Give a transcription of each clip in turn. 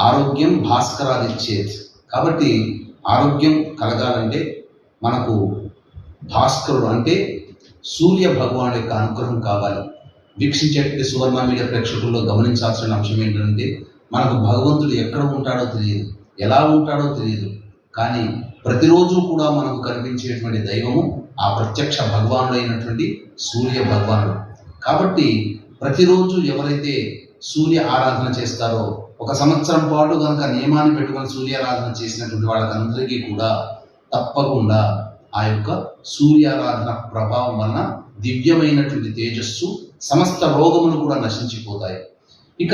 ఆరోగ్యం భాస్కరాదిచ్చేది. కాబట్టి ఆరోగ్యం కలగాలంటే మనకు భాస్కరుడు అంటే సూర్య భగవానుడి యొక్క అనుగ్రహం కావాలి. వీక్షించేటువంటి సువర్ణ మీడియా ప్రేక్షకుల్లో గమనించాల్సిన అంశం ఏంటంటే, మనకు భగవంతుడు ఎక్కడ ఉంటాడో తెలియదు, ఎలా ఉంటాడో తెలియదు, కానీ ప్రతిరోజు కూడా మనకు కనిపించేటువంటి దైవము ఆ ప్రత్యక్ష భగవానుడైనటువంటి సూర్య భగవానుడు. కాబట్టి ప్రతిరోజు ఎవరైతే సూర్య ఆరాధన చేస్తారో, ఒక సంవత్సరం పాటు కనుక నియమాన్ని పెట్టుకొని సూర్యారాధన చేసినటువంటి వాళ్ళకందరికీ కూడా తప్పకుండా ఆ యొక్క సూర్యారాధన ప్రభావం వలన దివ్యమైనటువంటి తేజస్సు, సమస్త రోగములు కూడా నశించిపోతాయి. ఇక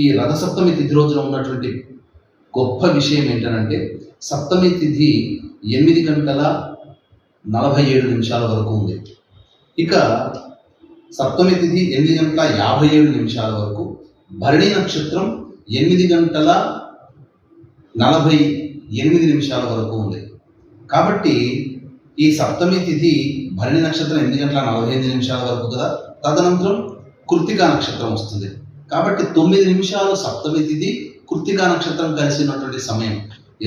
ఈ రథసప్తమి తిథి రోజున ఉన్నటువంటి గొప్ప విషయం ఏంటంటే, సప్తమి తిథి 8:47 వరకు ఉంది. ఇక సప్తమి తిథి 8:57 వరకు, భరణి నక్షత్రం 8:48 వరకు ఉంది. కాబట్టి ఈ సప్తమి తిథి భరణి నక్షత్రం 8:45 వరకు కదా, తదనంతరం కృత్తికా నక్షత్రం వస్తుంది. కాబట్టి 9 నిమిషాలు సప్తమి తిథి కృత్తికా నక్షత్రం కలిసినటువంటి సమయం.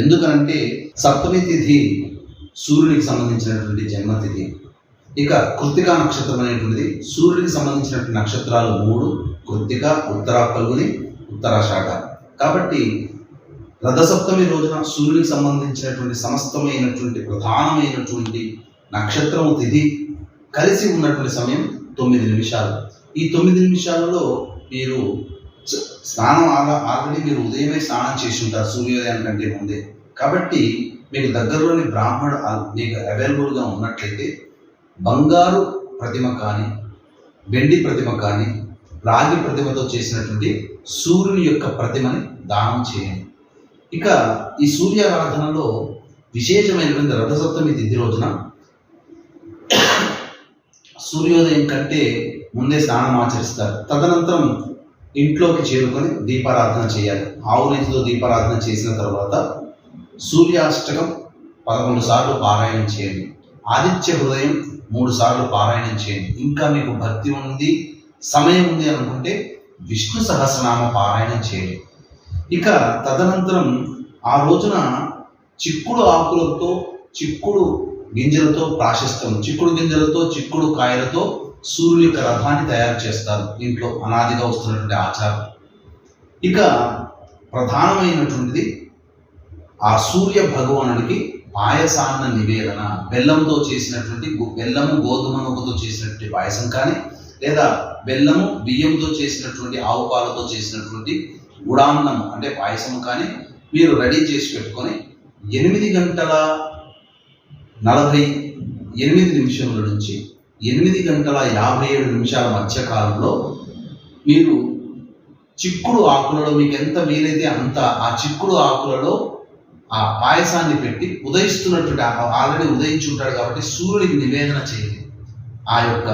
ఎందుకనంటే సప్తమి తిథి సూర్యునికి సంబంధించినటువంటి జన్మతిథి. ఇక కృత్తికా నక్షత్రం అనేటువంటిది సూర్యుడికి సంబంధించినటువంటి నక్షత్రాలు 3: కృత్తిక, ఉత్తర ఫల్గుని, ఉత్తరాషాఢ. కాబట్టి రథసప్తమి రోజున సూర్యుడికి సంబంధించినటువంటి సమస్తమైనటువంటి ప్రధానమైనటువంటి నక్షత్రము తిథి కలిసి ఉన్నటువంటి సమయం 9 నిమిషాలు. ఈ 9 నిమిషాలలో మీరు స్నానం ఆల్రెడీ మీరు ఉదయమే స్నానం చేసి ఉంటారు సూర్యోదయం కంటే ముందే. కాబట్టి మీకు దగ్గరలోని బ్రాహ్మణ మీకు అవైలబుల్గా ఉన్నట్లయితే బంగారు ప్రతిమ కానీ, వెండి ప్రతిమ కానీ, రాగి ప్రతిమతో చేసినటువంటి సూర్యుని యొక్క ప్రతిమని దానం చేయండి. ఇక ఈ సూర్యారాధనలో విశేషమైనటువంటి రథసప్తమి తిథి రోజున సూర్యోదయం కంటే ముందే స్నానం ఆచరిస్తారు. తదనంతరం ఇంట్లోకి చేరుకొని దీపారాధన చేయాలి. ఆవు నెయ్యితో దీపారాధన చేసిన తర్వాత సూర్యాష్టకం 11 సార్లు పారాయణం చేయండి. ఆదిత్య హృదయం 3 సార్లు పారాయణం చేయండి. ఇంకా మీకు భక్తి ఉంది, సమయం ఉంది అనుకుంటే విష్ణు సహస్రనామ పారాయణం చేయండి. ఇక తదనంతరం ఆ రోజున చిక్కుడు ఆకులతో, చిక్కుడు గింజలతో ప్రాశస్తం, చిక్కుడు గింజలతో, చిక్కుడు కాయలతో సూర్యుని యొక్క రథాన్ని తయారు చేస్తారు. ఇంట్లో అనాదిగా వస్తున్నటువంటి ఆచారం. ఇక ప్రధానమైనటువంటిది ఆ సూర్య భగవానుడికి పాయసాన్న నివేదన. బెల్లంతో చేసినటువంటి, బెల్లము గోధుమ నూకతో చేసినటువంటి పాయసం కానీ, లేదా బెల్లము బియ్యంతో చేసినటువంటి, ఆవు పాలతో చేసినటువంటి గుడాన్నం అంటే పాయసం కానీ మీరు రెడీ చేసి పెట్టుకొని 8:48 నుంచి 8:57 మధ్య కాలంలో మీరు చిక్కుడు ఆకులలో మీకు ఎంత వీలైతే అంత ఆ చిక్కుడు ఆకులలో ఆ పాయసాన్ని పెట్టి ఉదయిస్తున్నటువంటి, ఆల్రెడీ ఉదయించి ఉంటాడు కాబట్టి సూర్యుడికి నివేదన చేయండి. ఆ యొక్క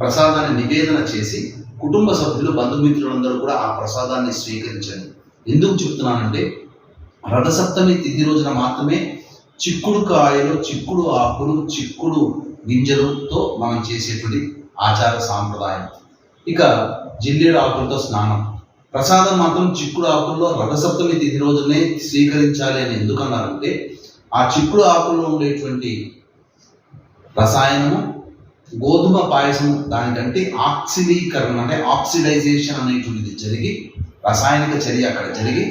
ప్రసాదాన్ని నివేదన చేసి కుటుంబ సభ్యులు, బంధుమిత్రులందరూ కూడా ఆ ప్రసాదాన్ని స్వీకరించండి. ఎందుకు చెప్తున్నానంటే, రథసప్తమి తిథి రోజున మాత్రమే చిక్కుడు కాయలు, చిక్కుడు ఆకులు, చిక్కుడు గింజలతో మనం చేసేటువంటి ఆచార సాంప్రదాయం. ఇక జిల్లేడు ఆకులతో స్నానం. ప్రసాదం మాత్రం చిక్కుడు ఆకుల్లో రథసప్తమి తిథి రోజునే స్వీకరించాలి అని ఎందుకన్నారంటే, ఆ చిక్కుడు ఆకుల్లో ఉండేటువంటి రసాయనము, గోధుమ పాయసము దానికంటే ఆక్సిడీకరణ అంటే ఆక్సిడైజేషన్ అనేటువంటిది జరిగి, రసాయనిక చర్య అక్కడ జరిగి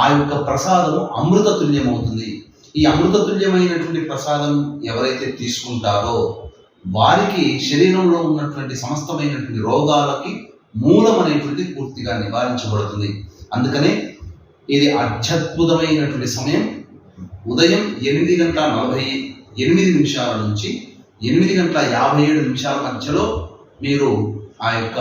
ఆ యొక్క ప్రసాదము అమృత తుల్యమవుతుంది. ఈ అమృత తుల్యమైనటువంటి ప్రసాదం ఎవరైతే తీసుకుంటారో వారికి శరీరంలో ఉన్నటువంటి సమస్తమైనటువంటి రోగాలకి మూలం అనేటువంటి పూర్తిగా నివారించబడుతుంది. అందుకనే ఇది అత్యద్భుతమైనటువంటి సమయం. ఉదయం 8:48 నుంచి 8:57 మధ్యలో మీరు ఆ యొక్క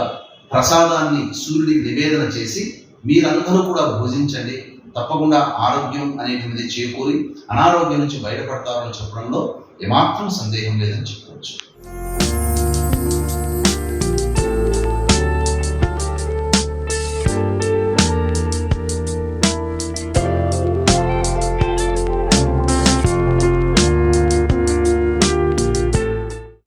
ప్రసాదాన్ని సూర్యుడికి నివేదన చేసి మీరందరూ కూడా భుజించండి. తప్పకుండా ఆరోగ్యం అనేటువంటిది చేకూరి అనారోగ్యం నుంచి బయటపడతారని చెప్పడంలో ఏమాత్రం సందేహం లేదని చెప్పవచ్చు.